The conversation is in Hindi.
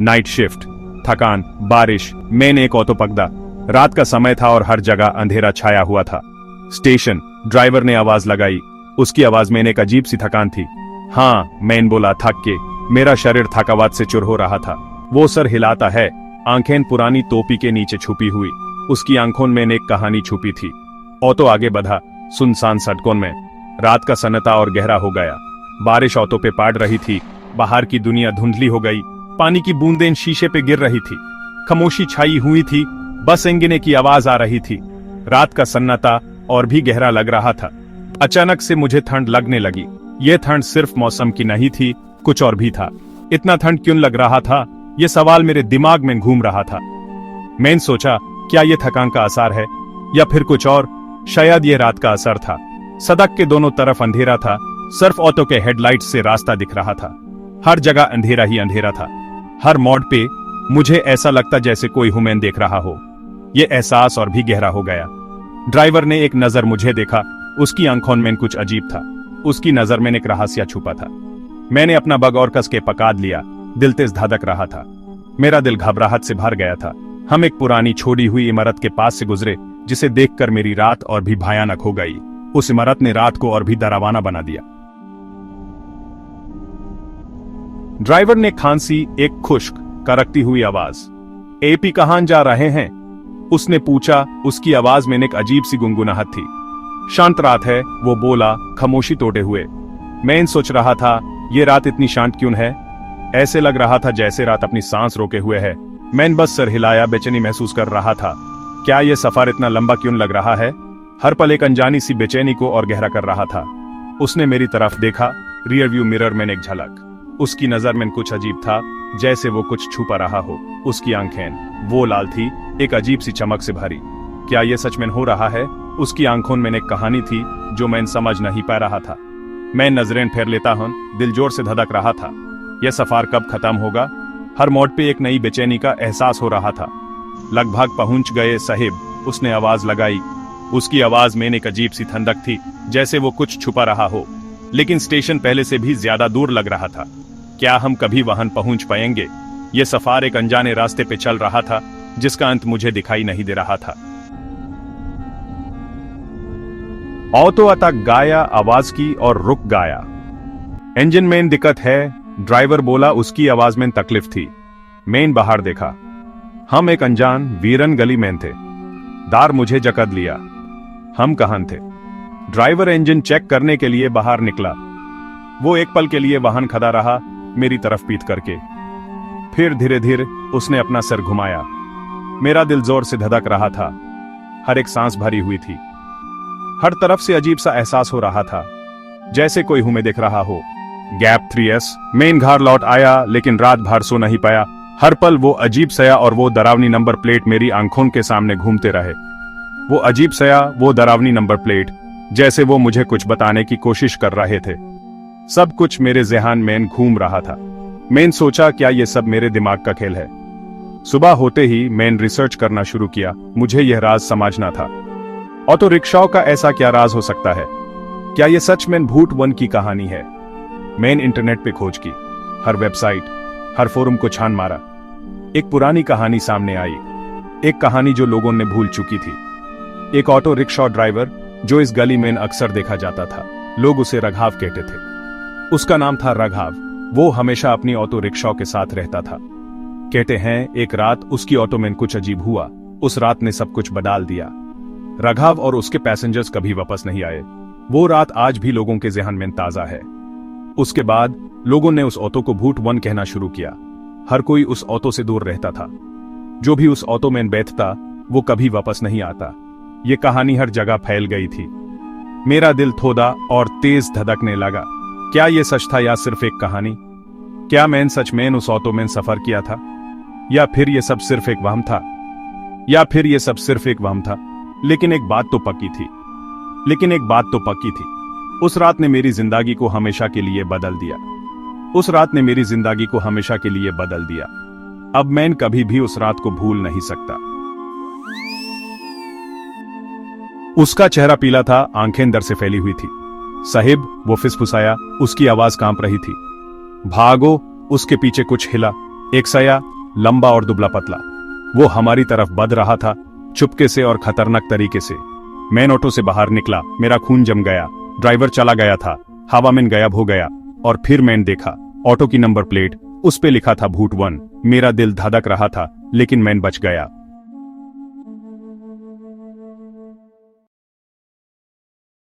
नाइट शिफ्ट, थकान, बारिश। मैंने एक ऑटो पकड़ा। रात का समय था और हर जगह अंधेरा छाया हुआ था। स्टेशन, ड्राइवर ने आवाज लगाई। उसकी आवाज में एक अजीब सी थकान थी। हाँ, मैंने बोला थक के। मेरा शरीर थकावट से चुर हो रहा था। वो सर हिलाता है, आंखें पुरानी टोपी के नीचे छुपी हुई। उसकी आंखों में एक कहानी छुपी थी। ऑटो आगे बढ़ा, सुनसान सड़कों में। रात का सन्नाटा और गहरा हो गया। बारिश ऑटो पे पड़ रही थी। बाहर की दुनिया धुंधली हो गई। पानी की बूंदें शीशे पे गिर रही थी। खामोशी छाई हुई थी। बस इंजन की आवाज आ रही थी। रात का सन्नाटा और भी गहरा लग रहा था। अचानक से मुझे ठंड लगने लगी। यह ठंड सिर्फ मौसम की नहीं थी, कुछ और भी था। इतना ठंड क्यों लग रहा था, यह सवाल मेरे दिमाग में घूम रहा था। मैंने सोचा, क्या यह थकान का असर है या फिर कुछ और? शायद यह रात का असर था। सड़क के दोनों तरफ अंधेरा था। सिर्फ ऑटो के हेडलाइट से रास्ता दिख रहा था। हर जगह अंधेरा ही अंधेरा था। हर मोड़ पे मुझे ऐसा लगता जैसे कोई हुमैन देख रहा हो। यह एहसास और भी गहरा हो गया। ड्राइवर ने एक नजर मुझे देखा। उसकी आंखों में कुछ अजीब था। उसकी नजर में एक रहस्य छुपा था। मैंने अपना बग और कस के पकड़ लिया। दिल तेज धड़क रहा था। मेरा दिल घबराहट से भर गया था। हम एक पुरानी छोड़ी हुई इमारत के पास से गुजरे, जिसे देखकर मेरी रात और भी भयानक हो गई। उस इमारत ने रात को और भी डरावना बना दिया। ड्राइवर ने खांसी, एक खुश्क करकती हुई आवाज। एपी कहां जा रहे हैं? उसने पूछा। उसकी आवाज में एक अजीब सी गुनगुनाहट थी। शांत रात है, वो बोला, खामोशी तोड़े हुए। मैं सोच रहा था, ये रात इतनी शांत क्यों है? ऐसे लग रहा था जैसे रात अपनी सांस रोके हुए है। मैंने बस सर हिलाया, बेचैनी महसूस कर रहा था। क्या यह सफर इतना लंबा क्यों लग रहा है? हर पल एक अनजानी सी बेचैनी को और गहरा कर रहा था। उसने मेरी तरफ देखा। रियर व्यू मिरर में एक झलक। उसकी नजर में कुछ अजीब था, जैसे वो कुछ छुपा रहा हो। उसकी आंखें वो लाल थी, एक अजीब सी चमक से भरी। क्या यह सच में हो रहा है? उसकी आंखों में एक कहानी थी जो मैं समझ नहीं पा रहा था। मैं नजरें फेर लेता हूं, दिल जोर से धड़क रहा था। यह सफर कब खत्म होगा? हर मोड़ पे एक नई बेचैनी का एहसास हो रहा था। लगभग पहुंच गए साहिब, उसने आवाज लगाई। उसकी आवाज में एक अजीब सी ठंडक थी, जैसे वो कुछ छुपा रहा हो। लेकिन स्टेशन पहले से भी ज्यादा दूर लग रहा था। क्या हम कभी वहां पहुंच पाएंगे? यह सफर एक अनजाने रास्ते पे चल रहा था, जिसका अंत मुझे दिखाई नहीं दे रहा था। ऑटो अटक गया, आवाज की और रुक गया। इंजन में दिक्कत है, ड्राइवर बोला। उसकी आवाज में तकलीफ थी। मैंने बाहर देखा। हम एक अनजान वीरन गली में थे। दार मुझे जकड़ लिया। हम कहां थे? ड्राइवर इंजन चेक करने के लिए बाहर निकला। वो एक पल के लिए वाहन खड़ा रहा, मेरी तरफ पीठ करके। फिर धीरे धीरे उसने अपना सर घुमाया। मेरा दिल जोर से धड़क रहा था। हर एक सांस भरी हुई थी। हर तरफ से अजीब सा एहसास हो रहा था, जैसे कोई हमें देख रहा हो। Gap 3S। मैं घर लौट आया, लेकिन रात भर सो नहीं पाया। हर पल वो अजीब सया और वो डरावनी नंबर प्लेट मेरी आंखों के सामने घूमते रहे। वो अजीब सया, वो डरावनी नंबर प्लेट, जैसे वो मुझे कुछ बताने की कोशिश कर रहे थे। सब कुछ मेरे ज़हन में घूम रहा था। मैंने सोचा, क्या ये सब मेरे दिमाग का खेल है? सुबह होते ही मैंने रिसर्च करना शुरू किया। मुझे यह राज समझना था। ऑटो रिक्शाओं का ऐसा क्या राज हो सकता है? क्या यह सच में भूत वन की कहानी है? मैंने इंटरनेट पे खोज की। हर वेबसाइट, हर फोरम को छान मारा। एक पुरानी कहानी सामने आई। एक कहानी जो लोगों ने भूल चुकी थी। एक ऑटो रिक्शा ड्राइवर जो इस गली में अक्सर देखा जाता था। लोग उसे रघाव कहते थे। उसका नाम था रघाव। वो हमेशा अपनी ऑटो रिक्शा के साथ रहता था। कहते हैं एक रात उसकी ऑटो में कुछ अजीब हुआ। उस रात ने सब कुछ बदल दिया। रघाव और उसके पैसेंजर्स कभी वापस नहीं आए। वो रात आज भी लोगों के ज़हन में ताजा है। उसके बाद लोगों ने उस ऑटो को भूत वन कहना शुरू किया। हर कोई उस ऑटो से दूर रहता था। जो भी उस ऑटो में बैठता, वो कभी वापस नहीं आता। ये कहानी हर जगह फैल गई थी। मेरा दिल थोड़ा और तेज धड़कने लगा। क्या ये सच था या सिर्फ एक कहानी? क्या मैंने सच में उस ऑटो में सफर किया था, या फिर ये सब सिर्फ एक वहम था? लेकिन एक बात तो पक्की थी। उस रात ने मेरी जिंदगी को हमेशा के लिए बदल दिया। अब मैं कभी भी उस रात को भूल नहीं सकता। उसका चेहरा पीला था, आंखें डर से फैली हुई थी। साहिब, वो फिसफुसाया, उसकी आवाज कांप रही थी। भागो, उसके पीछे कुछ हिला। एक सया, लंबा और दुबला पतला। वो हमारी तरफ बढ़ रहा था, चुपके से और खतरनाक तरीके से। मैन ऑटो से बाहर निकला, मेरा खून जम गया। ड्राइवर चला गया था, हवा में गायब हो गया। और फिर मैंने देखा, ऑटो की नंबर प्लेट, उस पे लिखा था भूट 1। मेरा दिल धड़क रहा था, लेकिन मैन बच गया।